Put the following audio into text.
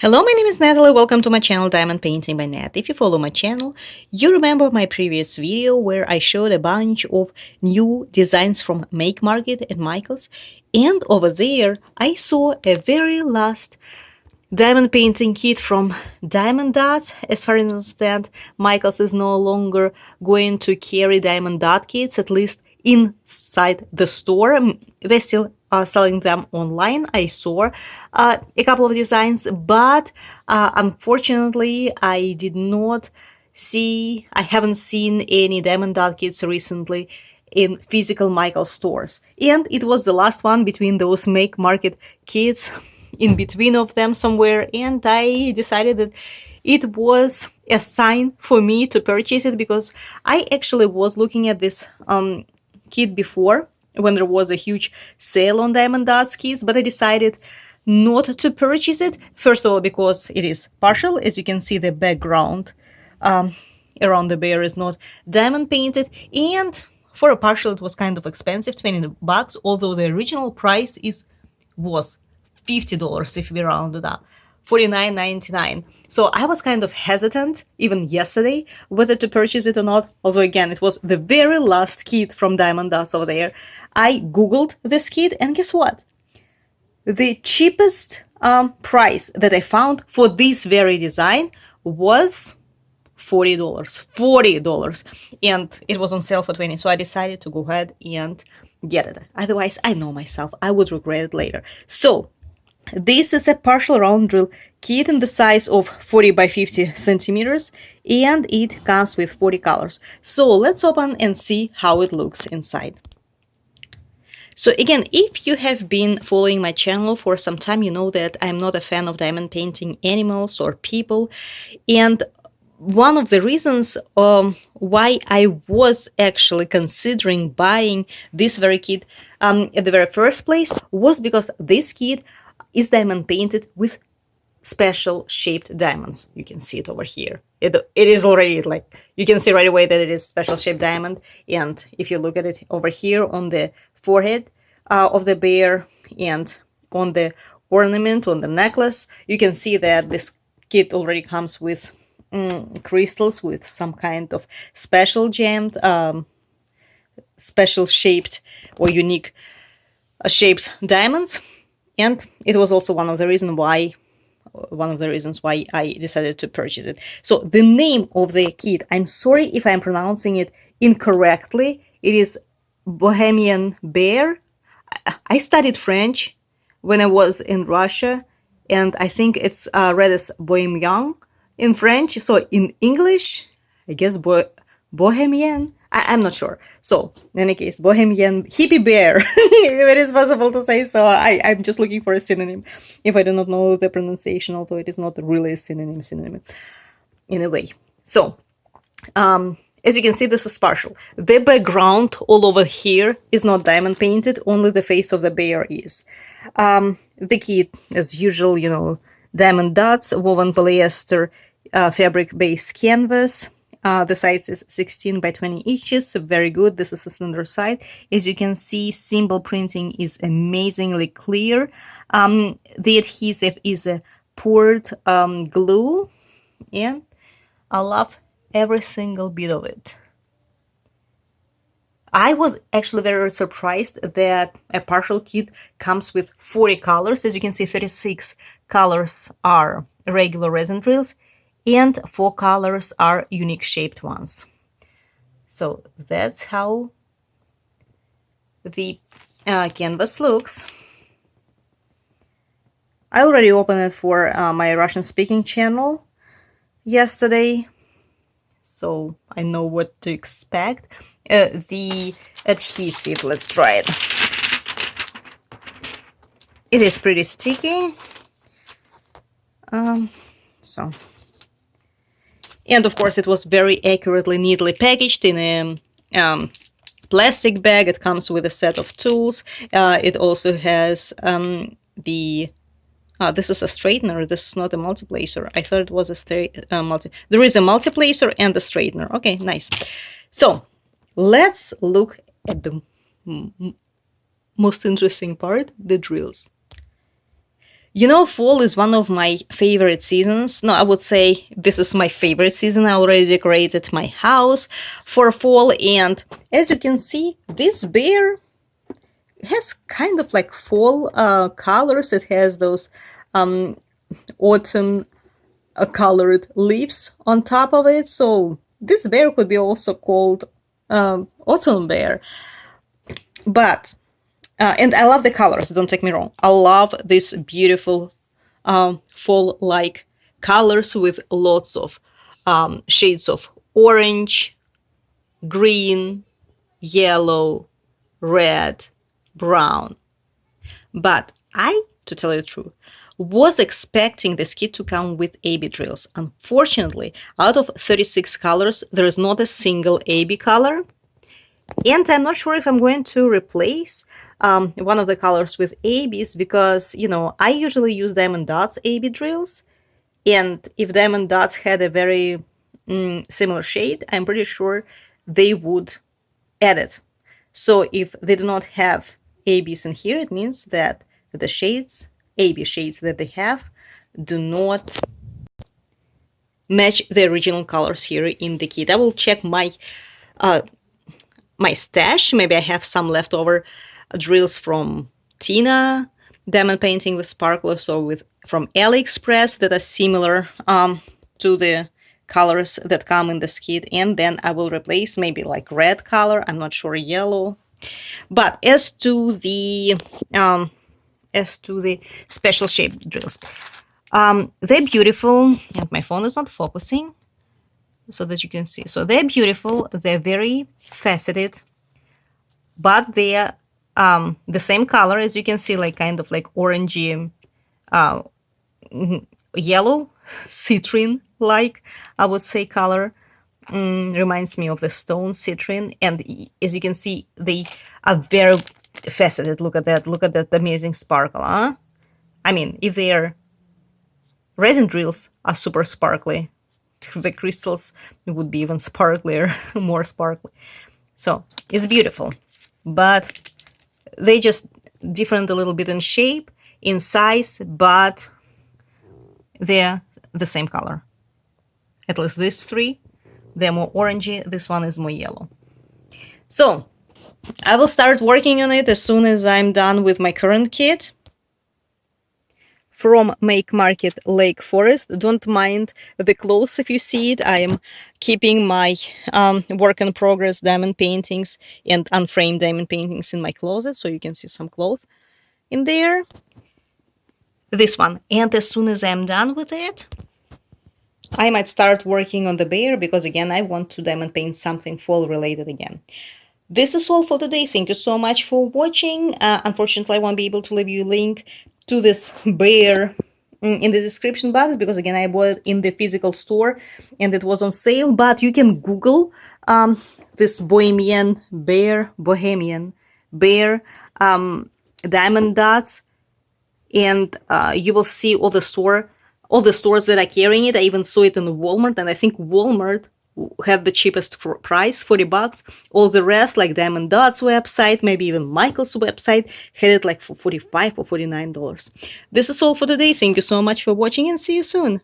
Hello, my name is Natalie. Welcome to my channel Diamond Painting by Nat. If you follow my channel, you remember my previous video where I showed a bunch of new designs from Make Market at Michael's. And over there, I saw a very last diamond painting kit from Diamond Dotz. As far as I understand, Michael's is no longer going to carry Diamond Dot kits, at least inside the store. They're still selling them online. I saw a couple of designs, but unfortunately, I haven't seen any Diamond Dot kits recently in physical Michael stores. And it was the last one between those Make Market kits, in between of them somewhere, and I decided that it was a sign for me to purchase it, because I actually was looking at this kit before when there was a huge sale on Diamond Dots kits, but I decided not to purchase it. First of all, because it is partial. As you can see, the background around the bear is not diamond painted, and for a partial it was kind of expensive, $20, although the original price was $50 if we round it up, $49.99. So I was kind of hesitant even yesterday whether to purchase it or not, although again it was the very last kit from Diamond Dust over there. I googled this kit, and guess what? The cheapest price that I found for this very design was $40, and it was on sale for $20, so I decided to go ahead and get it. Otherwise, I know myself, I would regret it later. So this is a partial round drill kit in the size of 40 by 50 centimeters, and it comes with 40 colors. So let's open and see how it looks inside. So again, if you have been following my channel for some time, you know that I'm not a fan of diamond painting animals or people, and one of the reasons why I was actually considering buying this very kit at the very first place was because this kit is diamond painted with special shaped diamonds. You can see it over here. It is already, like, you can see right away that it is special shaped diamond. And if you look at it over here on the forehead of the bear and on the ornament on the necklace, you can see that this kit already comes with crystals with some kind of special gemmed, special shaped or unique shaped diamonds. And it was also one of the reasons why I decided to purchase it. So the name of the kit, I'm sorry if I'm pronouncing it incorrectly. It is Bohemian Bear. I studied French when I was in Russia, and I think it's read as Bohemian in French. So in English, I guess Bohemian. I'm not sure. So in any case, Bohemian hippie bear, if it is possible to say so. I'm just looking for a synonym if I do not know the pronunciation, although it is not really a synonym in a way. So as you can see, this is partial. The background all over here is not diamond painted, only the face of the bear is. The kit, as usual, diamond dots, woven polyester fabric-based canvas. The size is 16 by 20 inches, so very good. This is a standard size. As you can see, symbol printing is amazingly clear. The adhesive is a poured glue, and I love every single bit of it. I was actually very surprised that a partial kit comes with 40 colors. As you can see, 36 colors are regular resin drills, and 4 colors are unique shaped ones. So that's how the canvas looks. I already opened it for my Russian speaking channel yesterday, so I know what to expect. The adhesive, let's try it. It is pretty sticky. And of course, it was very accurately, neatly packaged in a plastic bag. It comes with a set of tools. It also has this is a straightener. This is not a multiplacer. I thought it was a There is a multiplacer and a straightener. Okay, nice. So let's look at the most interesting part, the drills. You know, fall is one of my favorite seasons. No, I would say this is my favorite season. I already decorated my house for fall, and as you can see, this bear has kind of like fall colors. It has those autumn colored leaves on top of it. So this bear could be also called autumn bear. But and I love the colors. Don't take me wrong. I love this beautiful fall-like colors with lots of shades of orange, green, yellow, red, brown. But I, to tell you the truth, was expecting this kit to come with AB drills. Unfortunately, out of 36 colors, there is not a single AB color. And I'm not sure if I'm going to replace one of the colors with ABs because, you know, I usually use Diamond Dotz AB drills. And if Diamond Dotz had a very similar shade, I'm pretty sure they would add it. So if they do not have ABs in here, it means that the shades, AB shades that they have, do not match the original colors here in the kit. I will check my stash. Maybe I have some leftover drills from Tina diamond painting with sparklers or from AliExpress that are similar to the colors that come in this kit, and then I will replace maybe like red color, I'm not sure, yellow. But as to the special shape drills, they're beautiful, and my phone is not focusing so that you can see. So they're beautiful, they're very faceted, but they're the same color, as you can see, like kind of like orangey, yellow, citrine like, I would say, color. Reminds me of the stone citrine, and as you can see, they are very faceted. Look at that amazing sparkle, huh? I mean, if their resin drills are super sparkly, the crystals would be even sparklier, more sparkly. So it's beautiful, but they just different a little bit in shape, in size, but they're the same color. At least these three, they're more orangey. This one is more yellow. So I will start working on it as soon as I'm done with my current kit. From Make Market Lake Forest. Don't mind the clothes if you see it. I am keeping my work in progress diamond paintings and unframed diamond paintings in my closet, so you can see some cloth in there. This one. And as soon as I'm done with it, I might start working on the bear, because again, I want to diamond paint something fall related again. This is all for today. Thank you so much for watching. Unfortunately, I won't be able to leave you a link to this bear in the description box, because again, I bought it in the physical store and it was on sale. But you can Google this Bohemian Bear diamond dots, and you will see all the stores that are carrying it. I even saw it in Walmart, and I think Walmart had the cheapest price, $40. All the rest, like Diamond Dotz website, maybe even Michael's website, had it like for $45 or $49. This is all for today. Thank you so much for watching, and see you soon.